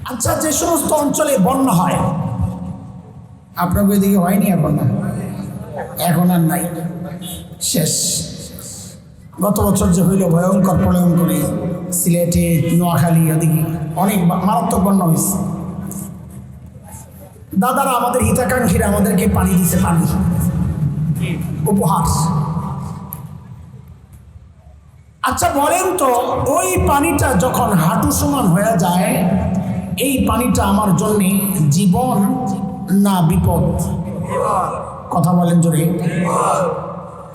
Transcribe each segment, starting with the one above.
আচ্ছা, যে সমস্ত অঞ্চলে বন্যা হয়, আপনার ওইদিকে হয়নি এখন? না, এখন আর নাই, শেষ। গত বছর যে হইল ভয়ঙ্কর প্রলয়ন করে সিলেটে, নোয়াখালী, ওদিকে অনেক মারাত্মক বন্যা হয়েছে। দাদারা আমাদের হিতাকাঙ্ক্ষীরা আমাদেরকে পানি দিছে, পানি উপহার। আচ্ছা বলেন তো, ওই পানিটা যখন হাঁটু সমান হয়ে যায়, এই পানিটা আমার জন্যে জীবন না বিপদ? কথা বলেন জোরে,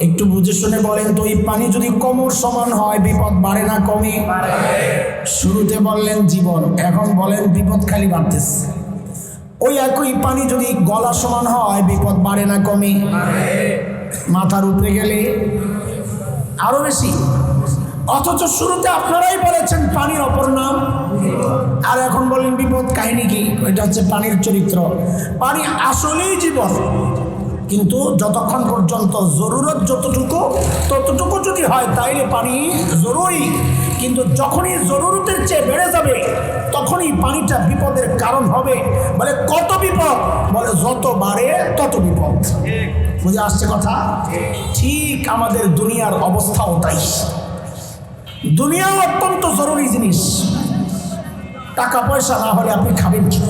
একটু বুঝে শুনে বলেন তো। এই পানি যদি কোমর সমান হয়, বিপদ বাড়ে না কমে? শুরুতে বললেন জীবন, এখন বলেন বিপদ খালি বাড়তেছে। ওই একই পানি যদি গলা সমান হয়, বিপদ বাড়ে না কমে? মাথার উপরে গেলে আরো বেশি। অথচ শুরুতে আপনারাই বলেছেন পানির অপর নাম, আর এখন বলেন বিপদ। কাহিনী কি? এটা হচ্ছে পানির চরিত্র। পানি আসলেই জীবন, কিন্তু যতক্ষণ পর্যন্ত জরুরত যতটুকু ততটুকু যদি হয় তাইলে পানি জরুরি। কিন্তু যখনই জরুরতের চেয়ে বেড়ে যাবে তখনই পানিটা বিপদের কারণ হবে। বলে কত বিপদ? বলে যত বাড়ে তত বিপদ। বুঝে আসছে কথা? ঠিক আমাদের দুনিয়ার অবস্থাও তাই। দুনিয়া অত্যন্ত জরুরি জিনিস। টাকা পয়সা না হলে আপনি খাবেন কি?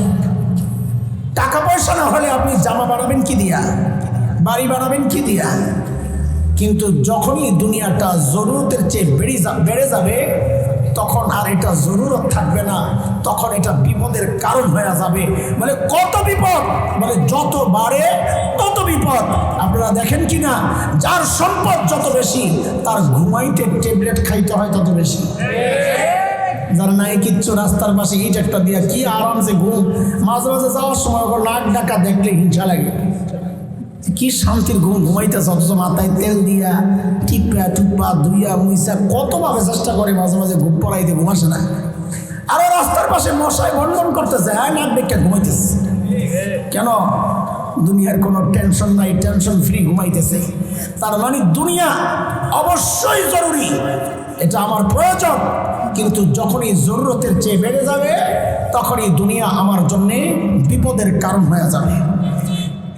টাকা পয়সা না হলে আপনি জামা বানাবেন কি দিয়া? বাড়ি বানাবেন কি দিয়া? কিন্তু যখনই দুনিয়াটা জরুরতের চেয়ে বেড়ে যাবে তখন আর এটা জরুরত থাকবে না, তখন এটা বিপদের কারণ হয়ে যাবে। বলে কত বিপদ? বলে যত বাড়ে তত বিপদ। আপনারা দেখেন কি না, যার সম্পদ যত বেশি তার ঘুমাইতে ট্যাবলেট খাইতে হয় তত বেশি। যারা নাই কিচ্ছু, রাস্তার পাশে ইট একটা দিয়া কি আরামসে ঘুম। মাঝে মাঝে যাওয়ার সময় নাক ডাকা দেখলে হিংসা লাগে, কি শান্তির ঘুম ঘুমাইতেছে, অথচ মাথায় তেল দিয়া টিপা টুপা ধুইয়া মুইসা কতভাবে চেষ্টা করে মাঝে মাঝে ঘুম পড়াইতে, ঘুম আসে না। আরো রাস্তার পাশে মশাই বন্ধন করতেছে, হ্যাঁ নাক ডেকে ঘুমাইতেছে। কেন? দুনিয়ার কোনো টেনশন নাই, টেনশন ফ্রি ঘুমাইতেছে। তার মানে দুনিয়া অবশ্যই জরুরি, এটা আমার প্রয়োজন, কিন্তু যখনই জরুরতের চেয়ে বেড়ে যাবে তখনই দুনিয়া আমার জন্যে বিপদের কারণ হয়ে যাবে।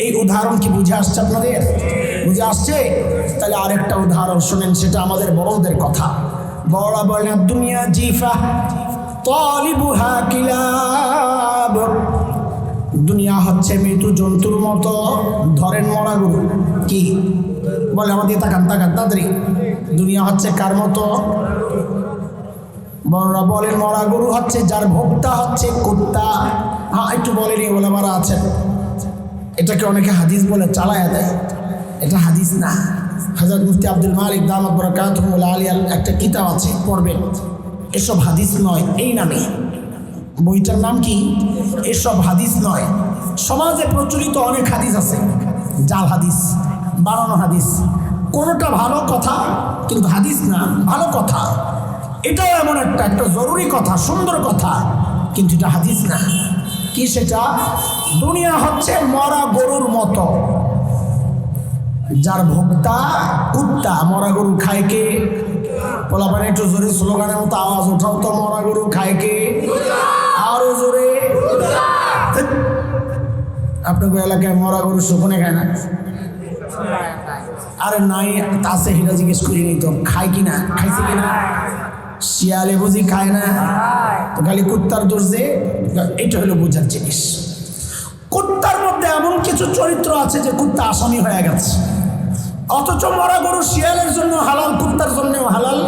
এই উদাহরণ কি বুঝে আসছে আপনাদের? বুঝে আসছে? তাহলে আরেকটা উদাহরণ শুনেন, সেটা আমাদের বড়দের কথা। বড়রা বলেন দুনিয়া জিফা তালিবুহা কিলাব। দুনিয়া হচ্ছে মৃত্যু জন্তুর মতো। ধরেন মরা গরু, কি বলে? আমাদের তাকান তাকান তাড়াতাড়ি। দুনিয়া হচ্ছে কার মতো? বড়রা বলেন মরা গরু হচ্ছে যার ভোক্তা হচ্ছে কুত্তা। হ্যাঁ, একটু বলেনি ওলামারা আছেন, এটাকে অনেকে হাদিস বলে চালায়া দেয়। এটা হাদিস না। হযরত মুফতি আব্দুল মালিক দামাত বারাকাতুহুল আলিয়ার একটা কিতাব আছে, পড়বেন। এসব হাদিস নয়, এই নামে বইটার নাম কি? এসব হাদিস নয়। সমাজে প্রচলিত অনেক হাদিস আছে, জাল হাদিস, বানানো হাদিস। কোনোটা ভালো কথা কিন্তু হাদিস না, ভালো কথা। এটাও এমন একটা জরুরি কথা, সুন্দর কথা, কিন্তু এটা হাদিস না। কি সেটা? দুনিয়া হচ্ছে মরা গরুর মতো, যার ভোক্তা কুত্তা। মরা গরু খায় কে? পোলাপানে একটু জোরে স্লোগানের মতো আওয়াজ ওঠাও তো, মরা গরু খায় কে? আরো জোরে। আপনার এলাকায় মরা গরু শকুনে খায় না? আরে নাই, আছে, হিরা জিজ্ঞেস করিনি তো খায় কিনা, খাইছে কিনা। শিয়ালে বুঝি খায় না, তো খালি কুত্তার দোষ যে। এটা হলো বোঝার জিনিস। কুত্তার মধ্যে এমন কিছু চরিত্র আছে যে কুত্তা আসামি হয়ে গেছে, অথচ মরা গরু শিয়ালের জন্য হালাল, কুত্তার জন্যও হালাল,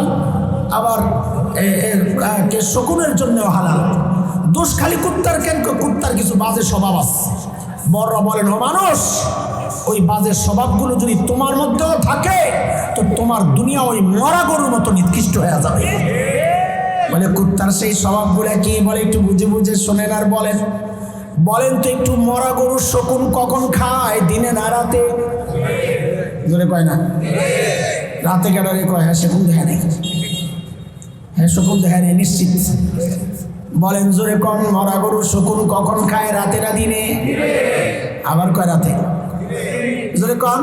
আবার শকুনের জন্যও হালাল। দোষ খালি কুত্তার কেন? কুত্তার কিছু বাজে স্বভাব আছে। বড়রা বলেন ও মানুষ, ওই বাজে স্বভাবগুলো যদি তোমার মধ্যেও থাকে তো তোমার দুনিয়া ওই মরা গরুর মতো নিকৃষ্ট হয়ে যাবে। বলে কুত্তার সেই স্বভাবগুলো কি? বলে একটু বুঝে বুঝে শোনেন আর বলেন। বলেন তো একটু, মরা গরুর শকুন কখন খায়? দিনে না রাতে? জোরে কয় না? রাতে কেডারে কয়? হ্যাঁ শকুন দেখা নেই, হ্যাঁ শকুন দেখা নেই নিশ্চিত। বলেন জোরে কম, মরা গরুর শকুন কখন খায়? রাতে না দিনে? আবার কয় রাতে। জোরে কম।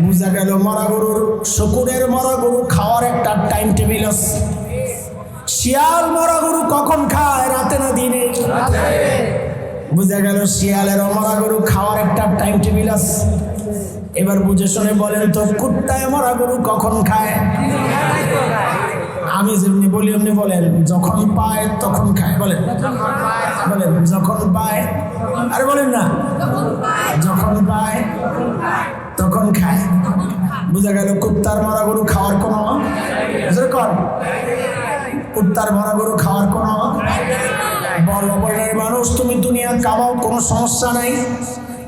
বুঝা গেল মরা গরুর, শকুনের মরা গরু খাওয়ার একটা টাইম টেবিল আছে। শিয়াল মরা গরু কখন খায়? রাতে না দিনে? বুঝা গেল শিয়ালের মরা গরু খাওয়ার একটা টাইম টেবিল আছে। এবার বুঝে শুনে বলেন তো কুত্তায় মরা গরু কখন খায়? আমি যেমনি বলি এমনি বলেন, যখন পায় তখন খায়। বলেন বলেন যখন পায়, আরে বলেন না, যখন পায় তখন খায়। বুঝা গেল কুত্তার মরা গরু খাওয়ার কোনো কুত্তার মরা গরু খাওয়ার কোনো বড় বড়ের মানুষ তুমি দুনিয়া কামাও, কোনো সমস্যা নাই,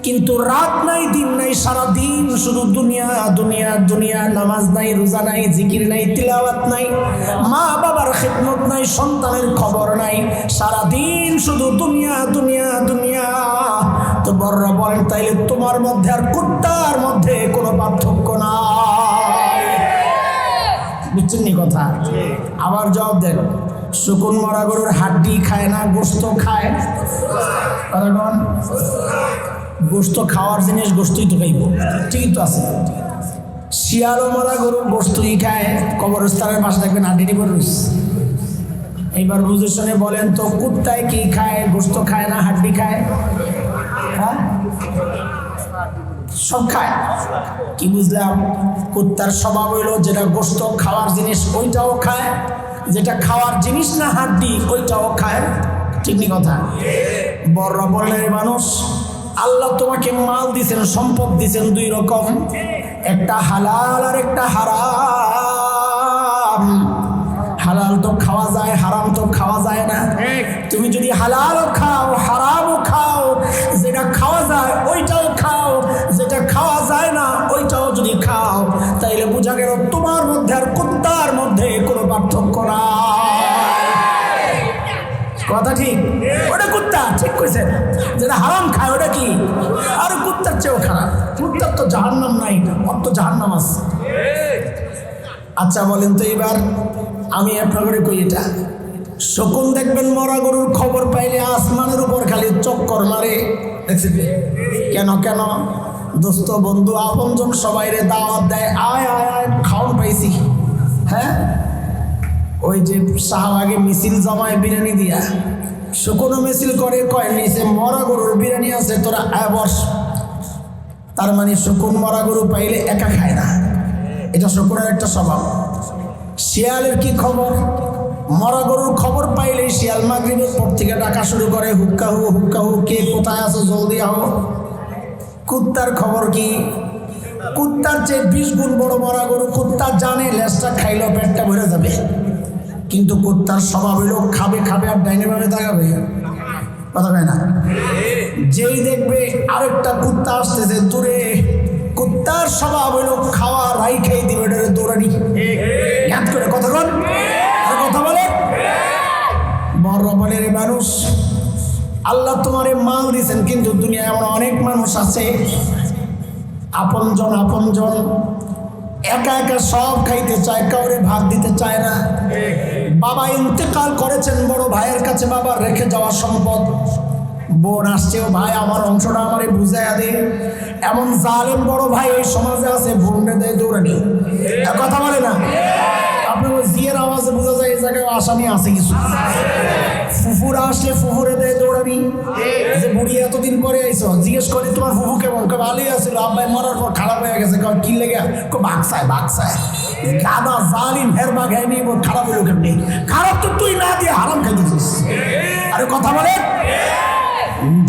কিন্তু রাত নাই দিন নাই, সারা দিন শুধু দুনিয়া দুনিয়া দুনিয়া। নামাজ নাই, রোজা নাই, জিকির নাই, তিলাওয়াত নাই, মা বাবার খিদমত নাই, সন্তানের খবর নাই, সারা দিন শুধু দুনিয়া দুনিয়া দুনিয়া। তো বড় বলেন তাইলে তোমার মধ্যে আর কুত্তার মধ্যে কোনো পার্থক্য নাই। বুঝছেন নি কথা? আবার জবাব দেন, শুকুন মরা গরুর হাড্ডি খায় না, গোস্ত খায়। কথা কন, গোস্ত খাওয়ার জিনিস গোস্তই তো খাইব, ঠিকই তো আছে। শিয়ালও মরা গরু গোস্তই খায়, কবরস্থানের পাশে দেখবেন হাড্ডি করে রয়েছে। এইবার বুঝে শুনে বলেন তো কুত্তায় কি খায়? গোস্ত খায় না হাড্ডি খায়? হ্যাঁ, সব খায়। কি বুঝলাম? কুত্তার স্বভাব হইল যেটা গোস্ত খাওয়ার জিনিস ওইটাও খায়, যেটা খাওয়ার জিনিস না হাড্ডি ওইটাও খায়। ঠিক নি কথা? বড় বড়ের মানুষ, আল্লাহ তোমাকে মাল দিছেন, সম্পদ দিছেন দুই রকম, একটা হালাল আর একটা হারাম। হালাল তো খাওয়া যায়, হারাম তো খাওয়া যায় না। তুমি যদি হালালও খাও হারামও খাও, যেটা খাওয়া যায় ওইটাও খাও, যেটা খাওয়া যায় না ওইটাও যদি খাও, তাইলে বোঝা গেল তোমার মধ্যে আর কুত্তার মধ্যে কোনো পার্থক্য নাই। কথা ঠিক? ওটা কুত্তা, ঠিক কইছেন। যেটা হারাম খায় ওটা কি? আর কুত্তার চেয়েও খারাপ। কুত্তার তো জাহান্নাম নাই, ওর তো জাহান্নাম আছে। আচ্ছা বলেন তো এবার আমি আপনাকে কই, এটা শকুন দেখবেন মরা গরুর খবর পাইলে আসমানের উপর খালি চক্কর মারে। দেখছেন কেন? কেন দোস্ত বন্ধু আপনজন সবাইরে দাওয়াত দেয়, আয় আয় আয় খাওয়ান পাইছি। হ্যাঁ, ওই যে শাহবাগে মিছিল জমায় বিরিয়ানি দিয়া, শকুনও মিছিল করে, কয় নিচে মরা গরুর বিরিয়ানি আছে, তোরা আয় বস। তার মানে শকুন মরা গরু পাইলে একা খায় না, এটা শকুনের একটা স্বভাব। শিয়ালের কি খবর? মরা গরুর খবর পাইলে শিয়াল মাগরিবের পর থেকে ডাকা শুরু করে, হুক্কা হু হুক্কা হু, কে কোথায় আছো জলদি আও। কুত্তার খবর কি? কুত্তার চেয়ে 20 গুণ বড় মরা গরু। কুত্তা জানে লেজটা খাইলেও পেটটা ভরে যাবে, কিন্তু কুত্তার স্বভাব হইল খাবে খাবে আর ডাইনে বামে তাকাবে। কথা কয় না? যেই দেখবে আরেকটা কুত্তা আসতেছে দূরে, কুত্তার স্বভাব হইল খাওয়া রাই খেয়ে দিবে, এটা দৌড়ানি ইয়াদ করে। কথা কন, কথা বলে। বড় বলের মানুষ, আল্লাহ তোমারে মাল দিয়েছেন, কিন্তু দুনিয়ায় এমন অনেক মানুষ আছে আপনজন আপনজন একা একা সব খাইতে চায়, কাউরে ভাগ দিতে চায় না। বাবা ইন্তেকাল করেছেন, বড় ভাইয়ের কাছে বাবার রেখে যাওয়া সম্পদ, বোন আসছেও, ভাই আমার অংশটা আমারে বুঝাইয়া দে। এমন জালেম বড় ভাই এই সমাজে আছে, বোনরে দেয় দৌড়ানি। কথা বলে না? আপনার ওই জিয়ের আওয়াজে বোঝা যায় এই জায়গায় আসামি আছে কিছু। ফুফুরা আসলে ফুফুরে দেয় দৌড়ানি। যে বুড়ি এতদিন পরে আইসো, জিজ্ঞেস করি তোমার ফুফু কেমন? ভালোই আছিল, আব্বাই মরার পর খারাপ হয়ে গেছে। কি লেগে? বাগসায় বাগসায় গাদা জালিম হের বাঘ হয়নি, খারাপ হইল কেমনি? খারাপ তো তুই না দিয়ে হারাম খাই দিছিস। আরে কথা বলে,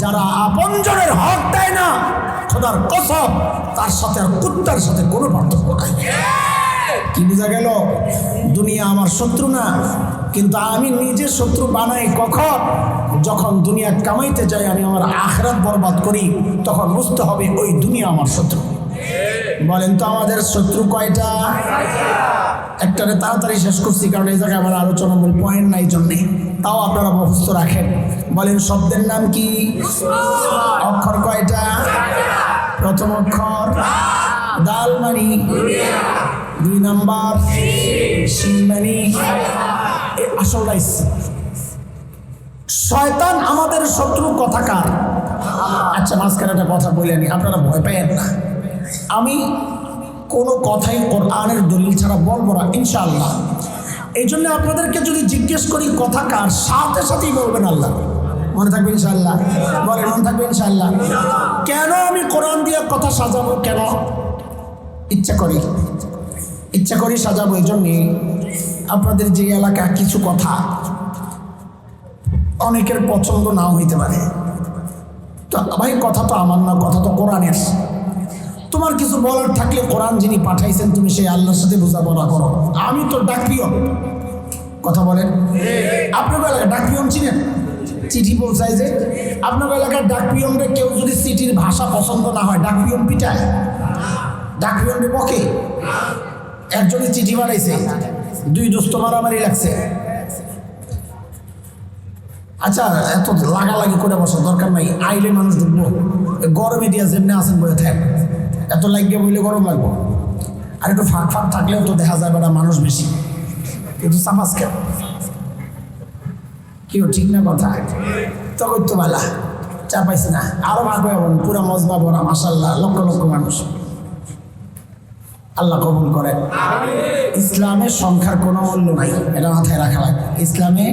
যারা আপনজনের হক দেয় না, খোদার কসম তার সাথে আর কুত্তার সাথে কোনো পার্থক্য নাই। কি বোঝা গেল? দুনিয়া আমার শত্রু না, কিন্তু আমি নিজে শত্রু বানাই কখন? যখন দুনিয়া কামাইতে যাই আমি আমার আখিরাত বরবাদ করি, তখন বুঝতে হবে ওই দুনিয়া আমার শত্রু। বলেন তো আমাদের শত্রু কয়টা? একটারে তাড়াতাড়ি শেষ করছি, কারণ এই জায়গায় আমার আলোচনা মূল পয়েন্ট নাই জন্যে, তাও আপনারা মুখস্থ রাখেন। বলেন শব্দের নাম কি? অক্ষর কয়টা? প্রথম অক্ষর দাল মানি, 2 নাম্বার শিন মানি। আসল রাইস। শয়তান আমাদের শত্রু কথাকার। আচ্ছা মাঝখানে একটা কথা বলে নি, আপনারা ভয় পাইয়েন না। আমি কোনো কথাই কোরআনের দলিল ছাড়া বলবো না ইনশাআল্লাহ। এই জন্য আপনাদেরকে যদি জিজ্ঞেস করি কথাকার, সাথে সাথেই বলবেন আল্লাহ। মনে থাকবে ইনশাআল্লাহ? বলে মনে থাকবে ইনশাআল্লাহ? কেন আমি কোরআন দিয়ে কথা সাজাবো? কেন? ইচ্ছা করি সাজাবো। এই জন্যে আপনাদের যে এলাকা কিছু কথা অনেকের পছন্দ নাও হইতে পারে। তো ভাই কথা তো আমার না, কথা তো কোরআনের। তোমার কিছু বলার থাকলে কোরআন যিনি পাঠাইছেন তুমি সেই আল্লাহর সাথে বোঝাপড়া করো। আমি তো ডাকপিয়ন, কথা বলেন। আপনার এলাকায় ডাকপিয়ন চিনেন? চিঠি পৌঁছায় যে আপনার এলাকার ডাকপিয়নরে কেউ যদি চিঠির ভাষা পছন্দ না হয় ডাকপিয়ন পিটায়? ডাকপিয়নরে বকে? একজনই চিঠি বানাইছে, 2 দোস্ত মারামারি লাগছে। আচ্ছা এত লাগালাগি করে বসার দরকার নাই, আইলে মানুষ ঢুকবো। গরমে দিয়া যেমনি আছেন বলে থাক, এত লাগিয়ে বইলে গরম লাগবো। আর একটু ফাঁক থাকলেও তো দেখা যায় বেটা মানুষ বেশি, কিন্তু চাপাস কেন? কেউ ঠিক না কথা তো করতো বেলা চাপাইছে না, আরো ভাগ হয়ে পুরা মজবা ভরা মাশাআল্লাহ, লক্ষ লক্ষ মানুষ। আল্লাহ কবুল করেন। ইসলামের সংখ্যার কোনো মূল্য নাই, এটা মাথায় রাখা লাগবে। ইসলামে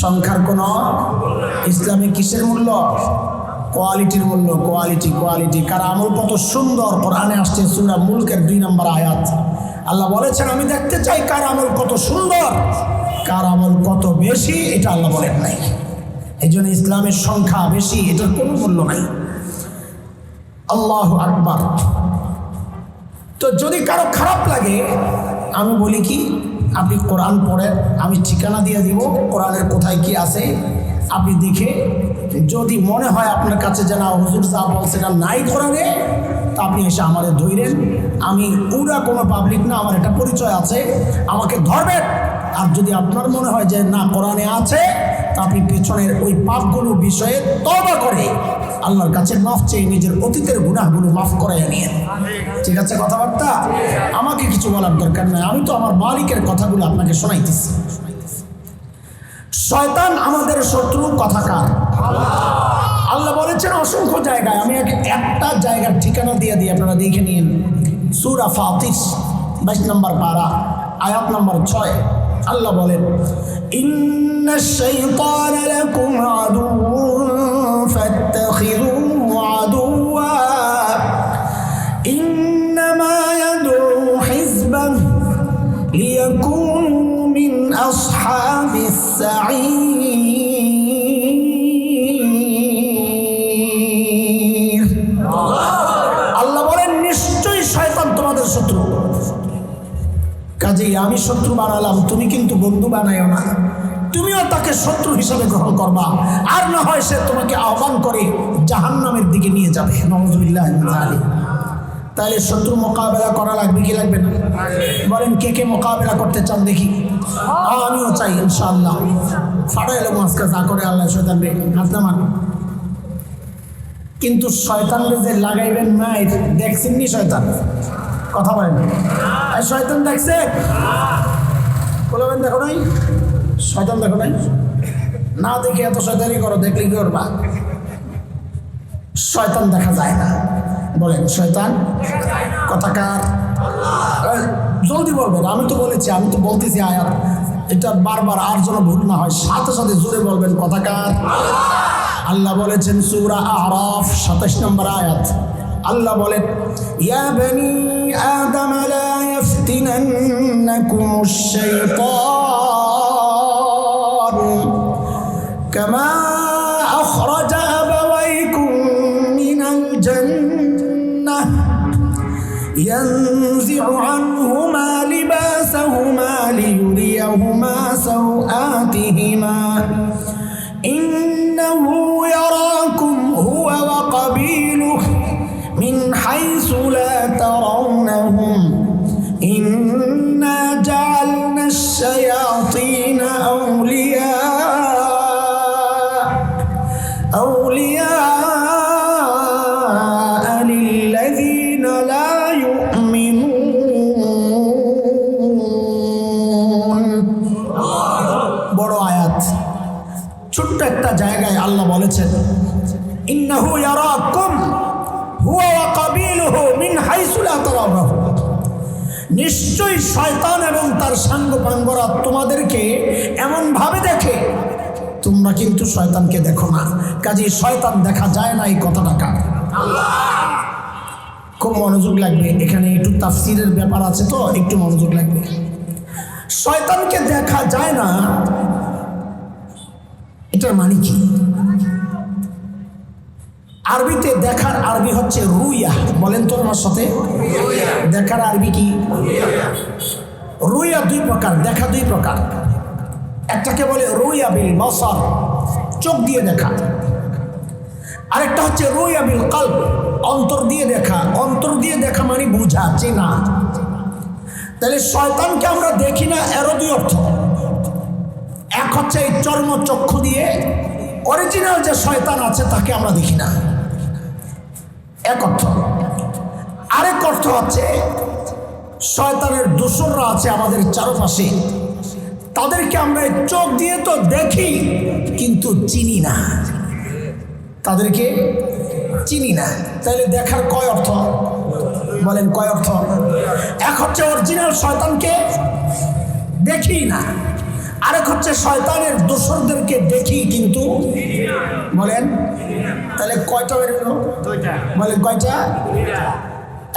সংখ্যার কোনো, ইসলামে কিসের মূল্য? কোয়ালিটির মূল্য। কোয়ালিটি। কার আমল কত সুন্দর কোরআনে আসছে সূরা মুলকের 2 নম্বর আয়াত। আল্লাহ বলেছেন আমি দেখতে চাই কার আমল কত সুন্দর, কার আমল কত বেশি। এটা আল্লাহ বলেন নাই। এই জন্য ইসলামের সংখ্যা বেশি, এটার কোনো মূল্য নাই। আল্লাহু আকবার। তো যদি কারো খারাপ লাগে আমি বলি কি, আপনি কোরআন পড়েন, আমি ঠিকানা দিয়ে দিব কোরআনের কোথায় কি আছে, আপনি দেখে যদি মনে হয় আপনার কাছে যেন হুজুর যা বলছে না নাই কোরআনে, তা আপনি এসে আমাদের ধরবেন। আমি পুরা কোনো পাবলিক না, আমার একটা পরিচয় আছে, আমাকে ধরবেন। আর যদি আপনার মনে হয় যে না কোরআনে আছে, তা আপনি পেছনের ওই পাপগুলোর বিষয়ে তওবা করে আল্লাহর কাছে মাফ চেয়ে নিজের অতীতের গুনাহগুলো মাফ করাইয়া নিয়ে। ঠিক আছে কথাবার্তা? আমাকে কিছু বলার দরকার নাই, আমি তো আমার মালিকের কথাগুলো আপনাকে শোনাইতেছি। শয়তান আমাদের শত্রু, কথাকার। আল্লাহ বলেছেন অসংখ্য জায়গায়, আমি একটা জায়গার ঠিকানা দিয়ে দিই, আপনারা দেখে নিন। সূরা ফাতির 22 নম্বর পারা আয়াত নম্বর 6। আল্লাহ বলেন ইন্নাশ শাইতানা লাকুম আদুউন ফাত্তাখিযুহু আদুওয়া ইন্নামা ইয়াদউ হিজবাহু লিয়াকুনু মিন আসহাবিস সাঈর। আল্লাহ বলেন নিশ্চয়ই শয়তান তোমাদের শত্রু, কাজেই আমি শত্রু বানালাম, তুমি কিন্তু বন্ধু বানাইও না, তুমিও তাকে শত্রু হিসাবে গ্রহণ করবা। আর না হয় সে তোমাকে আহ্বান করে জাহান্নামের দিকে নিয়ে যাবে। নাউযুবিল্লাহ। তাহলে শত্রু মোকাবেলা করা লাগবে কি লাগবে না? বলেন কে কে মোকাবেলা করতে চান দেখি? আমিও চাই ইনশাআল্লাহ। ফাড়াইলো মাস্কা যা করে আল্লাহ শয়তান রে হাত নামান। কিন্তু শয়তান যে লাগাইবেন নাই, দেখছেন নি শয়তান? কথা বলেন, শয়তান দেখছে? বলবেন দেখো নাই? শয়তান দেখো নাই? না দেখে এত শয়তানি করো, দেখলে কি করবা? শয়তান দেখা যায় না। বলেন শয়তান কথাকার। জলদি বলবেন, আমি তো বলেছি, আমি তো বলতেছি আয়াত, এটা বারবার আর যেন ভুল না হয়, সাথে সাথে জোরে বলবেন কথাকার। আল্লাহ বলেছেন সূরা আরাফ 27 নম্বর আয়াত। আল্লাহ বলেন ইয়া বনি আদম লা ইফতিনান্নাকুমুশ শাইতান কামা আখরাজা আবাওয়াইকুম মিনাল জান্নাহ ইয়ানজি'ু আনহুমা লিবাসাহুমা লিয়ুরিয়াহুমা সাওআতিহিমা ইন্নাহু ইয়ারাকুম হুয়া ওয়া কাবিলুহু মিন হাইসু লা তারাউনাহুম ইন্না জাআলনাশ শায়াতিনা আউলিয়া লিল্লাযীনা লা ইউমিনুন। বড় আয়াত, ছোট্ট একটা জায়গায় আল্লাহ বলেছেন ইন্নাহু ইয়ারাকুম হুয়া ওয়া কাবিলুহু মিন হাইসু লা তারাউনাহু। নিশ্চয়ই শয়তান এবং তার সাঙ্গপাঙ্গরা তোমাদেরকে এমন ভাবে দেখে তোমরা কিন্তু শয়তানকে দেখো না, কাজেই শয়তান দেখা যায় না, এই কথাটা কার? খুব মনোযোগ লাগবে, এখানে একটু তাফসীরের ব্যাপার আছে তো একটু মনোযোগ লাগবে। শয়তানকে দেখা যায় না, এটার মানে কি? আরবিতে দেখার আরবি হচ্ছে রুইয়া। বলেন তো আমার সাথে, দেখার আরবি কি? রুইয়া দুই প্রকার, দেখা দুই প্রকার। একটাকে বলে রুইয়া বিল বসর, চোখ দিয়ে দেখা। আরেকটা হচ্ছে রুইয়া বিল কলব, অন্তর দিয়ে দেখা। অন্তর দিয়ে দেখা মানে বুঝা, চেনা। তাহলে শয়তানকে আমরা দেখি না, এরও দুই অর্থ। এক হচ্ছে এই চর্মচক্ষু দিয়ে, অরিজিনাল যে শয়তান আছে তাকে আমরা দেখি না, এক অর্থ। আরেক অর্থ হচ্ছে শয়তানের দোসররা আছে আমাদের চারপাশে, তাদেরকে আমরা চোখ দিয়ে তো দেখি কিন্তু চিনি না, তাদেরকে চিনি না। তাহলে দেখার কয় অর্থ? বলেন কয় অর্থ? এক হচ্ছে অরিজিনাল শয়তানকে দেখি না, আরেক হচ্ছে শয়তানের দোসরদেরকে দেখি কিন্তু বলেন, তাহলে কয়টা বেরোলো? বলেন কয়টা?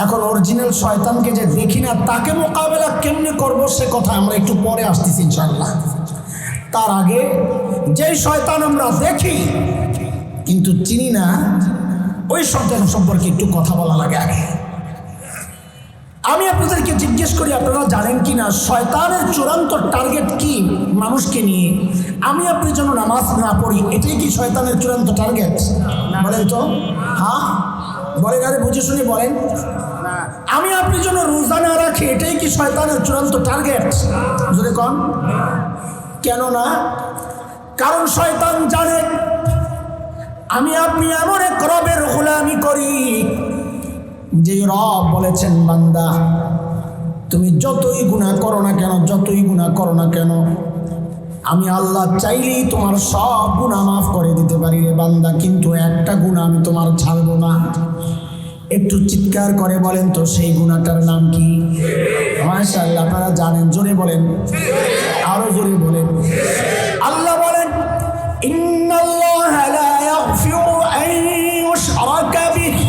এখন অরিজিনাল শয়তানকে যে দেখি না তাকে মোকাবেলা কেমনে করবো সে কথা আমরা একটু পরে আসতেছি ইনশাআল্লাহ। তার আগে যেই শয়তান আমরা দেখি কিন্তু চিনি না, ওই শয়তান সম্পর্কে একটু কথা বলা লাগে আগে। আমি আপনাদেরকে জিজ্ঞেস করি, আপনারা জানেন কি না শয়তানের চূড়ান্ত টার্গেট কি মানুষকে নিয়ে? আমি আপনি যেন নামাজ না পড়ি, এটাই কি শয়তানের চূড়ান্ত টার্গেট? বলেন তো। হ্যাঁ বলেন, আরে বুঝে শুনে বলেন। আমি আপনি যেন রোজা না রাখি, এটাই কি শয়তানের চূড়ান্ত টার্গেট? যদি কন কেন না? কারণ শয়তান জানে আমি আপনি এমন এক রবের গোলামি করি যে রব বলেছেন, বান্দা তুমি যতই গুনাহ করো না কেন, যতই গুনাহ করো না কেন, আমি আল্লাহ চাইলেই তোমার সব গুনাহ মাফ করে দিতে পারি রে বান্দা, কিন্তু একটা গুনাহ আমি তোমার ছাড়বো না। একটু চিৎকার করে বলেন তো সেই গুনাহটার নাম কি? মাশাআল্লাহ, আপনারা জানেন, জোরে বলেন, আরো জোরে বলেন। আল্লাহ বলেন ইন্নাল্লাহা লা ইয়াগফিরু আন ইউশরাকা বিহি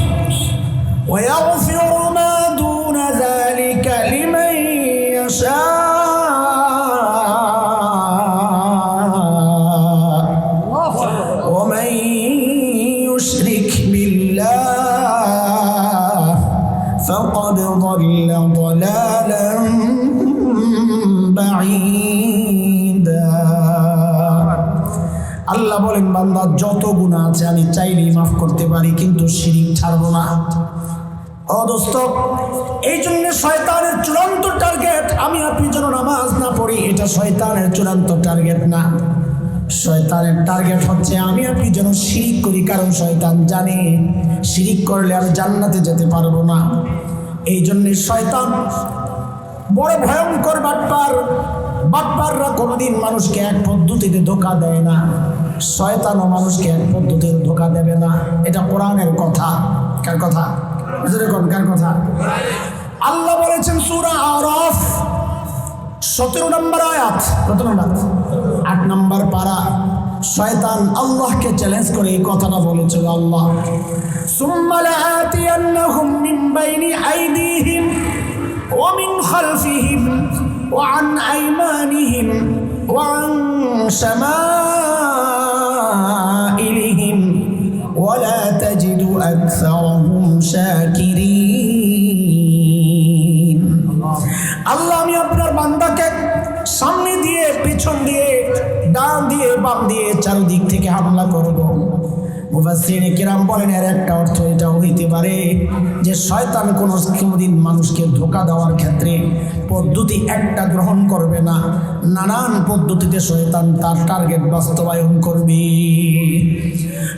ওয়া ইয়াগফিরু মা দুনা যালিকা লিমান ইয়াশা ওয়া মান ইউশরিক বিল্লাহ ফাকাদ ضل ضلالا بعيدا। আল্লাহ বলেন বান্দা যত গুনাহ আছে আমি চাইলেই মাফ করতে পারি, কিন্তু শিরিক ছাড়বো না। ও দোস্ত, এই জন্য শয়তানের চূড়ান্ত টার্গেট আমি আপনি যেন নামাজ না পড়ি, এটা শয়তানের চূড়ান্ত টার্গেট না। শয়তানের টার্গেট হচ্ছে আমি আপনি যেন শিরিক করি, কারণ শয়তান জানে শিরিক করলে আমি জান্নাতে যেতে পারবো না। এই জন্য শয়তান বড় ভয়ঙ্কর বাটপার। বাটপাররা কোনোদিন মানুষকে এক পদ্ধতিতে ধোঁকা দেয় না, শয়তানও মানুষকে এক পদ্ধতিতে ধোঁকা দেবে না। এটা কোরআনের কথা। কার কথা? কার কথা? আল্লাহ বলেছেন সূরা আরাফ 17 নম্বর আয়াত, কত নম্বর? 8 নম্বর পারা। শয়তান আল্লাহকে চ্যালেঞ্জ করে এই কথাটা বলেছিল, আল্লাহ সুম্মা লাআতিয়ান্নাহুম মিন বাইনি আইদিহিম ওয়া মিন খালফিহিম ওয়া আন আইমানিহিম ওয়া আন শামাইলিহিম ওয়া লা তাজিদু আকসারাহুম শাকিরিন। আল্লাহ আমি আপনার বান্দাকে সামনে দিয়ে, পিছন দিয়ে, ডান দিয়ে, বাম দিয়ে, চারদিক থেকে হামলা করব। মুফাসসিরিনে কিরাম বলেন এর একটা অর্থ এটাও হইতে পারে যে শয়তান কোনোদিন মানুষকে ধোঁকা দেওয়ার ক্ষেত্রে পদ্ধতি একটা গ্রহণ করবে না, নানান পদ্ধতিতে শয়তান তার টার্গেট বাস্তবায়ন করবে।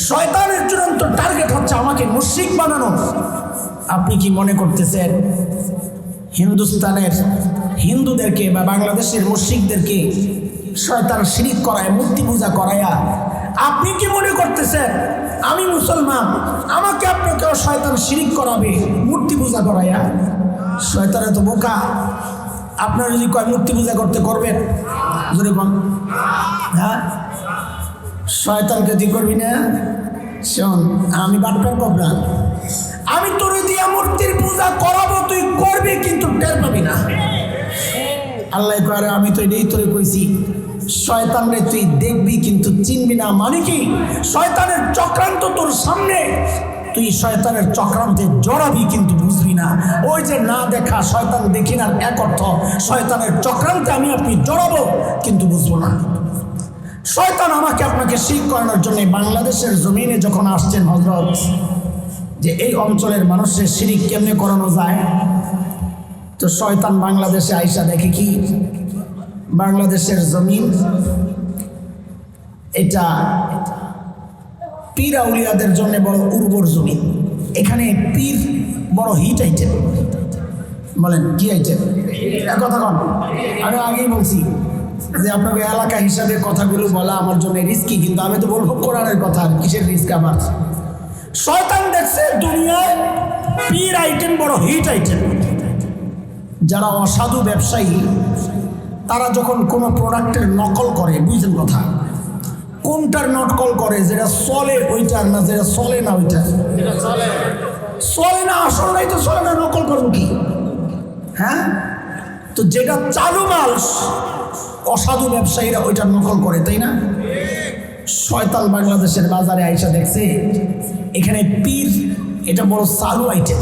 শয়তানের চূড়ান্ত টার্গেট হচ্ছে আমাকে মুশরিক বানানো। আপনি কি মনে করতেছেন হিন্দুস্তানের হিন্দুদেরকে বা বাংলাদেশের মুশরিকদেরকে শয়তান শিরিক করায়, মূর্তি পূজা করায়া, আপনি কি মনে করতেছেন আমি মুসলমান, আমাকে আপনাকেও শয়তান শিরিক করাবে মূর্তি পূজা করায়া? শয়তানে তো বোকা। আপনার যদি কয় মূর্তি পূজা করতে করবেন, যদি বল হ্যাঁ শয়তানকে তুই করবি না। শোন, আমি বাটপার কবরা, আমি তোর দিয়া মূর্তির পূজা করাবো, তুই করবি কিন্তু টের পাবি না। আল্লাহ করে আমি তো এটাই তোরে কইছি, শয়তানরে তুই দেখবি কিন্তু চিনবি না। মানে কি, শয়তানের চক্রান্ত তোর সামনে, তুই শয়তানের চক্রান্তে জড়াবি কিন্তু বুঝবি না। ওই যে না দেখা, শয়তান দেখি না এক অর্থ, শয়তানের চক্রান্তে আমি আপনি জড়াবো কিন্তু বুঝবো না। শয়তান আমাকে আপনাকে শিরক করানোর জন্য বাংলাদেশের জমিনে যখন আসছেন হযরত, যে এই অঞ্চলের মানুষের শিরক কেমনে করানো যায়, তো শয়তান বাংলাদেশে আইসা দেখে কি বাংলাদেশের জমিন এটা পীর আউলিয়াদের জন্য বড় উর্বর জমিন। এখানে পীর বড় হিট আইটেম। বলেন কি আইটেম? কথা কন, আমি আগেই বলছি যে আপনাকে এলাকা হিসাবে কথাগুলো বলা আমার জন্য রিস্কি, কিন্তু আমি তো বলবো কোরআনের কথা, কিসের রিস্ক আমার। শয়তান দেখছে দুনিয়ায় পীর আইটেম বড় হিট আইটেম। যারা অসাধু ব্যবসায়ী তারা যখন কোনো প্রোডাক্টের নকল করে, বুঝছেন কথা, কোনটার নকল করে, যেটা চলে ওইটার না, যেটা চলে না ওইটা চলে না, আসল নাই তো চলে না, নকল করবো কি? হ্যাঁ, তো যেটা চালু মাল অসাধু ব্যবসায়ীরা ওইটা নকল করে, তাই না? শয়তান বাংলাদেশের বাজারে আইসা দেখছে এখানে পীর এটা বড় চালু আইটেম।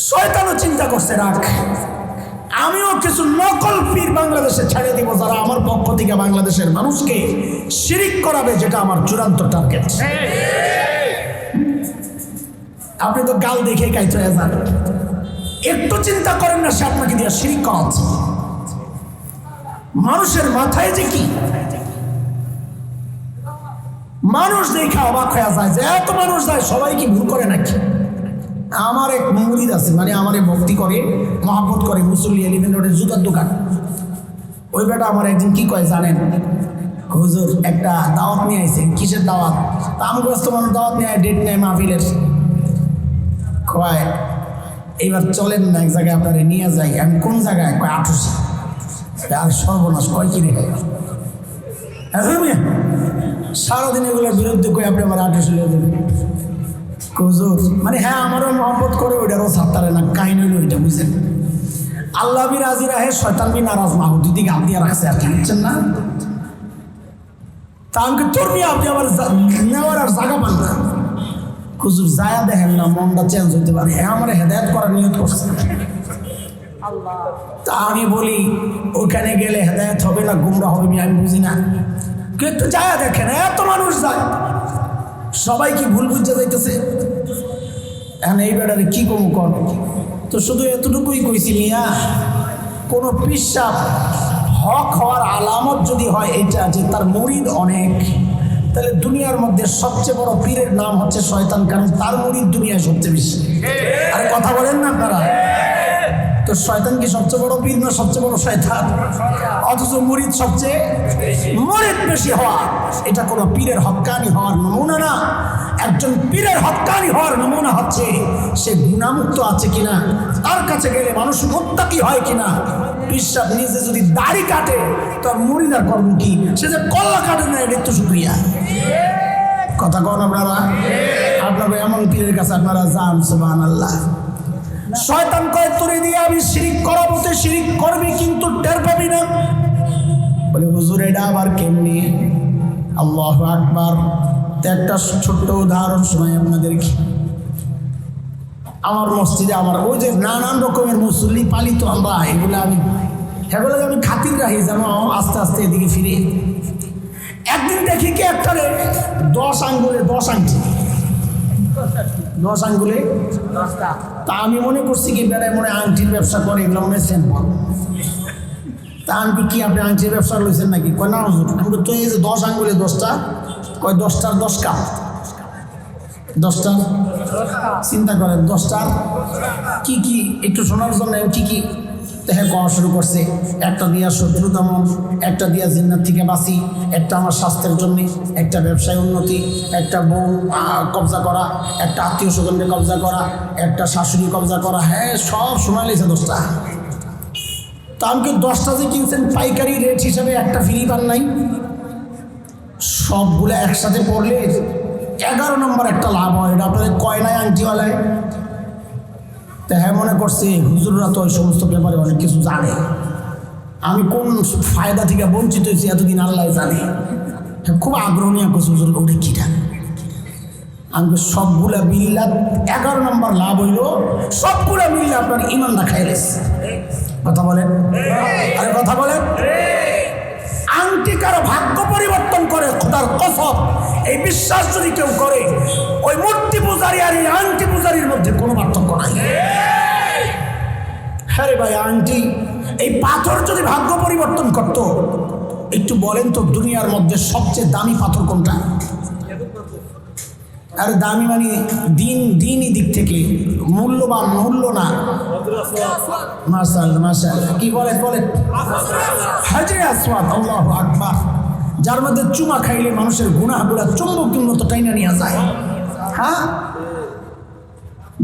শয়তানও চিন্তা করছে, রাখ আমিও কিছু নকল পীর বাংলাদেশে ছেড়ে দিব, যারা আমার পক্ষ থেকে বাংলাদেশের মানুষকে শিরিক করাবে, যেটা আমার চূড়ান্ত টার্গেট। আপনি তো গাল দেখে কাইতে হয়ে যান, একটু চিন্তা করেন না সে আপনাকে দিয়ে শিরিক করাচ্ছে। মানুষের মাথায় যে কি, মানুষ দেখে অবাক হয়ে যায় যে এত মানুষ যায়, সবাই কি ভুল করে নাকি? আমার এক মুরিদ আছে, মানে আমারে ভক্তি করে, মহাব্বত করে, মুসল্লি এলিভেন রোডের জুতার দোকান। ওই বেটা আমার একদিন কি কয় জানেন, হুজুর একটা দাওয়াত নিয়ে আইছে। কিসের দাওয়াত? তামগ্রস্ত মানুষ দাওয়াত নিয়ে ডেট নেয় মাহফিলের। কয় এইবার চলেন না এক জায়গায় আপনারা নিয়ে যাই। আমি কোন জায়গায়? কয় আঠুসি। আর সর্বনাশ, কয় কি রে সারাদিন এগুলোর বিরুদ্ধে কই আপনি আমার আঠুসি লিয়ে দেবেন? হুজুর মানে হ্যাঁ আমারও মহব্বত করে, ওইটারও ছাড়তারে না, কাহিনী হইল ওইটা, বুঝছেন? আল্লাহ বি রাজি রাহে, শয়তান বি নারাজ না, দুদিকে গাল দিয়ে রাখছে আর কি, বুঝছেন না? তা আমাকে তোর নিয়ে আপনি আবার নেওয়ার আর জায়গা পান না। হুজুর যায়া দেখেন না, মনটা চেঞ্জ হইতে পারে। হ্যাঁ আমার হেদায়েত করার নিয়ত করছে। তা আমি বলি ওখানে গেলে হেদায়েত হবে না গুমরা হবে, আমি বুঝি না, কিন্তু যায়া দেখেন এত মানুষ যায়, সবাই কি ভুল বুঝতে যাইতেছে? এখন এই বেটারে কি কম কর, তো শুধু এতটুকুই কইছি, মিয়া কোনো পিসাব হক হওয়ার আলামত যদি হয় এটা যে তার মুরিদ অনেক, তাহলে দুনিয়ার মধ্যে সবচেয়ে বড় পীরের নাম হচ্ছে শয়তান, কারণ তার মুরিদ দুনিয়ায় সবচেয়ে বেশি। আরে কথা বলেন না আপনারা? তো শয়তান কি সবচেয়ে বড় পীর না সবচেয়ে বড় শয়তান? অথচ মুরিদ সবচেয়ে মুরিদ বেশি হওয়া, এটা কোনো পীরের হক্কানি হওয়ার নমুনা না। একজন পীরের হক্কানি হওয়ার নমুনা হচ্ছে সে গুনাহমুক্ত আছে কিনা, তার কাছে গেলে মানুষ মুত্তাকি হয় কিনা। পিসাব নিজে যদি দাড়ি কাটে তার মুরিদ আর করবো কি? সে যে কল্লা কাটে না, এটা তো শুক্রিয়া। কথা কন আপনারা? আপনারা এমন পীরের কাছে আপনারা যান, সুবহানাল্লাহ। শয়তান কয় তোরে দিয়ে আমি শিরিক করাবো, তো শিরিক করবি কিন্তু টের পাবি না। বলে হুজুর এটা আবার কেমনি? আল্লাহু আকবার। একটা ছোট্ট উদাহরণ শোনাই আপনাদেরকে। আমার মসজিদে আমার ওই যে নানান রকমের মুসল্লি পালিত আমরা, এগুলো আমি খাতির রাখি যেন আস্তে আস্তে এদিকে ফিরে। একদিন দেখি কি একটা 10 আঙ্গুলে 10 আংটি, 10 আঙ্গুলে 10টা। তা আমি মনে করছি কি বেড়ায় মনে আংটির ব্যবসা করে, এগুলো মনে সেন। তা আমি কি আপনি আংটির ব্যবসা লইছেন নাকি? কয় না হুজুর, আমি তো এই যে 10 আঙ্গুলে 10টা, কয় 10টার 10 কাপ, 10টা চিন্তা করেন 10টার কি কি একটু শোনার জন্য কি কি দেখে করা শুরু করছে। একটা দিয়া শত্রু দমন, একটা দিয়া জিন্নাত থেকে বাঁচি, একটা আমার স্বাস্থ্যের জন্য, একটা ব্যবসায় উন্নতি, একটা বউ কবজা করা, একটা আত্মীয় স্বজনকে কবজা করা, একটা শাশুড়ি কবজা করা। হ্যাঁ সব শোনা লেছে 10টা। তা আমাকে 10টা যে কিনছেন পাইকারি রেট হিসাবে একটা ফ্রি পান নাই? সবগুলো একসাথে পড়লে 11 নম্বর একটা লাভ হয়। এটা আপনাদের কয়নায় আংটিওয়ালায়। তা হ্যাঁ মনে করছে হুজুররা তো ওই সমস্ত ব্যাপারে অনেক কিছু জানে, আমি কোন ফায়দা থেকে বঞ্চিত হয়েছি এতদিন আল্লাহ জানে। হ্যাঁ খুব আগ্রহ নিয়ে করছে হুজুর ওটা কিটা। আমি সবগুলা মিল্লা 11 নম্বর লাভ হইল, সবগুলা মিললে আপনার ইমানটা খাইলেস। কথা বলেন, আরে কথা বলেন। আংটি কারো ভাগ্য পরিবর্তন করে, খোদার কসম এই বিশ্বাস যদি কেউ করে, ওই মূর্তি পূজারী আর এই আংটি পূজারীর মধ্যে কোনো পার্থক্য নাই। হ্যাঁ রে ভাই, আংটি এই পাথর যদি ভাগ্য পরিবর্তন করত, একটু বলেন তো দুনিয়ার মধ্যে সবচেয়ে দামি পাথর কোনটা? আর দামি মানে দিনই দিক থেকে মূল্যবান, মূল্য না। মাশাআল্লাহ মাশাআল্লাহ, কি বলেন বলেন? হাজরে আসওয়াদ, আল্লাহু আকবার। যার মধ্যে চুমা খাইলে মানুষের গুনাহগুলা চুম্বকের মতো টাইনা নিয়ে যায়। হ্যাঁ,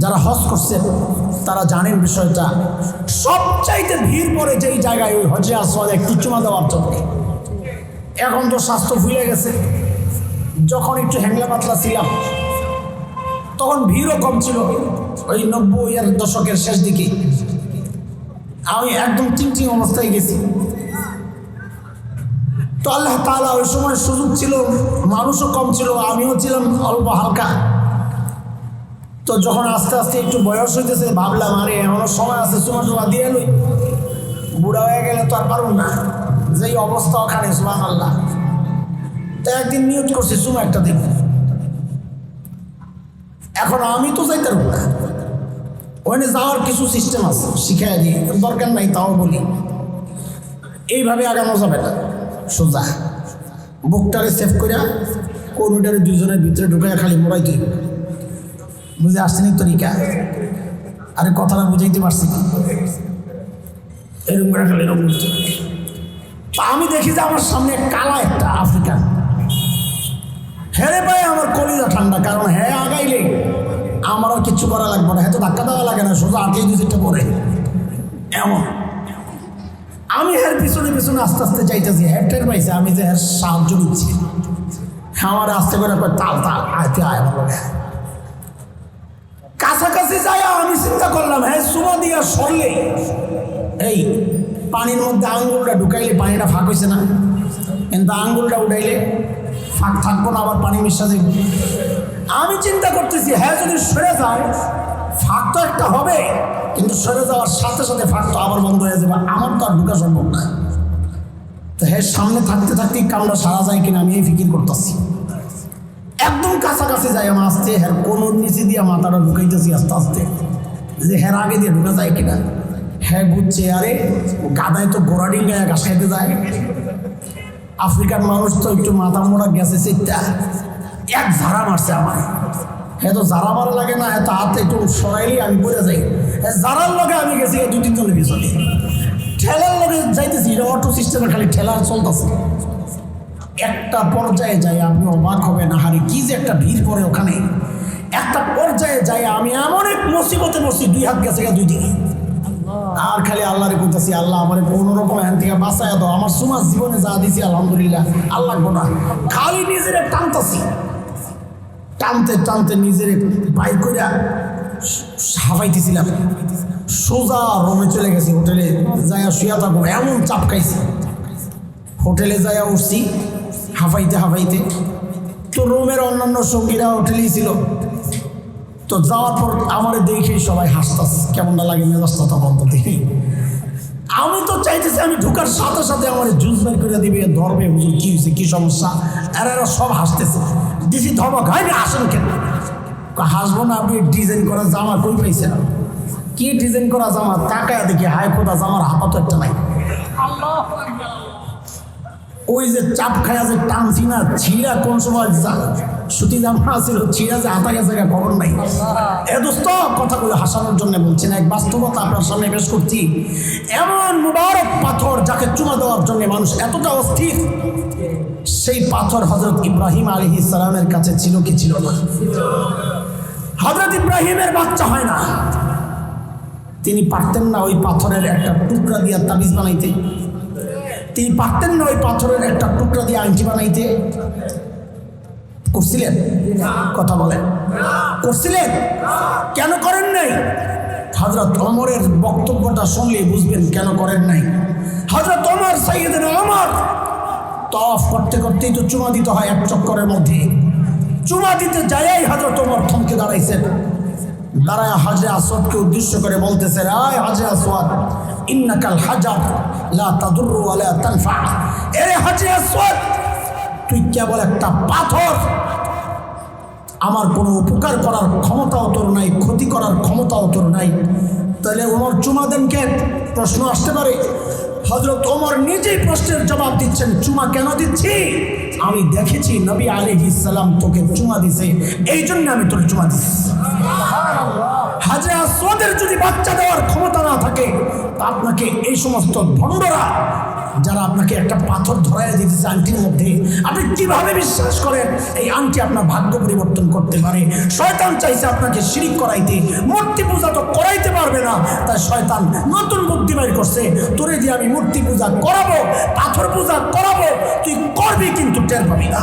যারা হজ করছে তারা জানেন বিষয়টা। সবচাইতে ভিড় পড়ে যেই জায়গায় ওই হজরে আসওয়াদ একটু চুমা দেওয়ার জন্য। এখন তো স্বাস্থ্য ভুলে গেছে। যখন একটু হ্যাংলা পাতলা ছিলাম তখন ভিড়ও কম ছিল। ওই 90-এর দশকের শেষ দিকে আমি একদম টিং অবস্থায় গেছি। তো আল্লাহ তাআলা ওই সময় সুযোগ ছিল, মানুষও কম ছিল, আমিও ছিলাম অল্প হালকা। তো যখন আস্তে আস্তে একটু বয়স হইতেছে ভাবলাম আরে এমনও সময় আছে, চুমা টুমা দিয়ে লই, বুড়া হয়ে গেলে তো আর পারুন না। যেই অবস্থা ওখানে সুবহানাল্লাহ। তো একদিন নিয়ত করছি চুমা একটা দিন। এখন আমি তো যাইতে পারবো না, ওখানে যাওয়ার কিছু সিস্টেম আছে, শিখাই দিই, দরকার নাই তাও বলি। এইভাবে আগানো যাবে না, সোজা বুকটারে সেভ করে কোনটারে দুজনের ভিতরে ঢুকে খালি মোড়াই তুই বুঝে আসছেনি তরিকা। আরে কথাটা বুঝাইতে পারছি না, এরকম করে খালি এরকম বুঝতে। আমি দেখি যে আমার সামনে কালা একটা আফ্রিকান। হ্যাঁ ভাই, আমার কলিজা ঠান্ডা, কারণ হ্যাঁ আগাইলে আমার আর কিচ্ছু করা লাগবে না। হ্যাঁ তো ধাক্কা দেওয়া লাগে না, সোজা আটকে দুইটা পরে এমন। আমি হ্যাঁ পিছনে পিছনে আস্তে আস্তে চাইতেছি, হ্যাঁ টের পাইছে আমি যে হ্যাঁ সাহায্য নিচ্ছি। আমার আস্তে করে তাল তাল আয়তে আয় বলে কাছাকাছি যাই। আমি চিন্তা করলাম হ্যাঁ চুমা দিয়া সরলে এই পানির মধ্যে আঙ্গুলটা ঢুকাইলে পানিটা ফাঁক হয়েছে না, কিন্তু আঙ্গুলটা উঠাইলে ফাঁক থাকবো না, আবার পানি মিশা দেব। আমি চিন্তা করতেছি হ্যাঁ যদি সরে যায় ফাঁক তো একটা হবে, কিন্তু সরে যাওয়ার সাথে সাথে ফাঁক তো আবার বন্ধ হয়ে যাবে, আমার তো আর ঢুকা সম্ভব না। তো হ্যাঁ সামনে থাকতে থাকতেই কামড়া সারা যায় কিনা আমি এই ফিকির করতেছি। একদম কাছাকাছি যাই আমার আসতে হ্যাঁ কোন নিচে দিয়ে মাথাটা ঢুকাইতেছি আস্তে আস্তে, যে হ্যাঁ আগে দিয়ে ঢুকা যায় কিনা। হ্যাঁ বুঝছে, আরে গাদায় তো গোড়া ডিঙ্গায় ঘাস খাইতে যায়। আফ্রিকান মানুষ তো একটু মাথা মোড়া গেছে চিত্তা, এক ঝাড়া মারছে আমার। হ্যাঁ তো ঝাড়া মারা লাগে না, এত হাত একটু সরাইলেই আমি পড়ে যাই। হ্যাঁ ঝাড়ার লগে আমি গেছি 2-3 জনের পিছনে, ঠেলার লগে যাইতেছি, এটা অটো সিস্টেমে খালি ঠেলার চলতেছে। একটা পর্যায়ে যাই আপনি অবাক হবেন, হারে কি যে একটা ভিড় পড়ে ওখানে। একটা পর্যায়ে যাই আমি এমন এক মুসিবতে বসি, 2 হাত গেছে 2 দিকে। আর খালি আল্লাহরে বলতেছি, আল্লাহ আমার কোনো রকম এখান থেকে বাঁচায় দাও। আমার সমাজ জীবনে যা দিছি আলহামদুলিল্লাহ, আল্লাহ গোনা খালি নিজের টানতেছি। টানতে টানতে নিজের বাইর করে হাফাইতেছিলাম। সোজা রুমে চলে গেছি, হোটেলে যাইয়া শুয়া থাকবো, এমন চাপ খাইছি। হোটেলে যাইয়া উঠছি হাফাইতে হাফাইতে। তো রুমের অন্যান্য সঙ্গীরা হোটেলেই ছিল। তো যাওয়ার পর আমার দেখে সবাই হাসতাছে, কেমনটা লাগে মেজাজটা তখন তো দেখি। আমি তো চাইতেছি আমি ঢুকার সাথে সাথে আমার জুস বের করে দিবে, ধরবে, হুজুর কি হয়েছে কি সমস্যা। এরা সব হাসতেছে, দিছি ধমক, হয় না আসেন কেন? হাসবো না, আপনি ডিজাইন করা জামা কই পাইছেন? কি ডিজাইন করা জামা? তাকায় দেখি হায় খোদা জামার হাতা তো একটা নাই। ওই যে চাপ খায়া যে টানছি না, ছিঁড়া কোন সময় সুতি জামা ছিল, ছিঁড়া যে হাতা গেছে খবর নাই। এ দোস্ত কথাগুলো হাসানোর জন্য বলছি না, এক বাস্তবতা আপনার সামনে পেশ করছি। এমন মুবারক পাথর যাকে চুমা দেওয়ার জন্য মানুষ এতটা অস্থির, সেই পাথর হযরত ইব্রাহিম আলাইহিস সালামের কাছে ছিল কি ছিল না? হযরত ইব্রাহিমের বাচ্চা হয় না, তিনি পারতেন না ওই পাথরের একটা টুকরা দিয়ে তাবিজ বানাইতে। তিনি পারতেন না ওই পাথরের একটা টুকরা দিয়ে আংটি বানাইতে। করছিলেন? কথা বলেন, করছিলেন? কেন করেন নাই? হযরত ওমরের বক্তব্যটা শুনলে বুঝবেন কেন করেন নাই। হযরত ওমর, সাইয়েদনা ওমর তওয়াফ করতে করতেই তো চুমা দিতে হয় এক চক্করের মধ্যে। চুমা দিতে যাইয়াই হযরত ওমর থমকে দাঁড়াইছেন। দাঁড়ায় হাজরে আসওয়াদকে উদ্দেশ্য করে বলতেছে, আয় হাজরে আসওয়াদ, ইন্নাকাল হাজার লা তাদুররু ওয়া লা তানফা। এরে হাজরে আসওয়াদ, তুই কেবল একটা পাথর, আমার কোনো উপকার করার ক্ষমতাও তোর নাই, ক্ষতি করার ক্ষমতাও তোর নাই। তাহলে ওমর চুমা দেন কেন? প্রশ্ন আসতে পারে। হযরত ওমর নিজেই প্রশ্নের জবাব দিচ্ছেন, চুমা কেন দিচ্ছি? আমি দেখেছি নবী আলাইহিস সালাম তোকে চুমা দিছে, এই জন্য আমি তোর চুমা দিচ্ছি। হাজরে আসওয়াদের যদি বাচ্চা দেওয়ার ক্ষমতা না থাকে, তা আপনাকে এই সমস্ত ভণ্ডরা যারা আপনাকে একটা পাথর ধরাইয়া দিতেছে আংটির মধ্যে, আপনি কিভাবে বিশ্বাস করেন এই আংটি আপনার ভাগ্য পরিবর্তন করতে পারে? শয়তান চাইছে আপনাকে শিরিক করাইতে, মূর্তি পূজা তো করাইতে পারবে না, তাই শয়তান নতুন বুদ্ধি বের করছে, তোরে দিয়ে আমি মূর্তি পূজা করাবো, পাথর পূজা করাবো, তুই করবি কিন্তু টের পাবি না।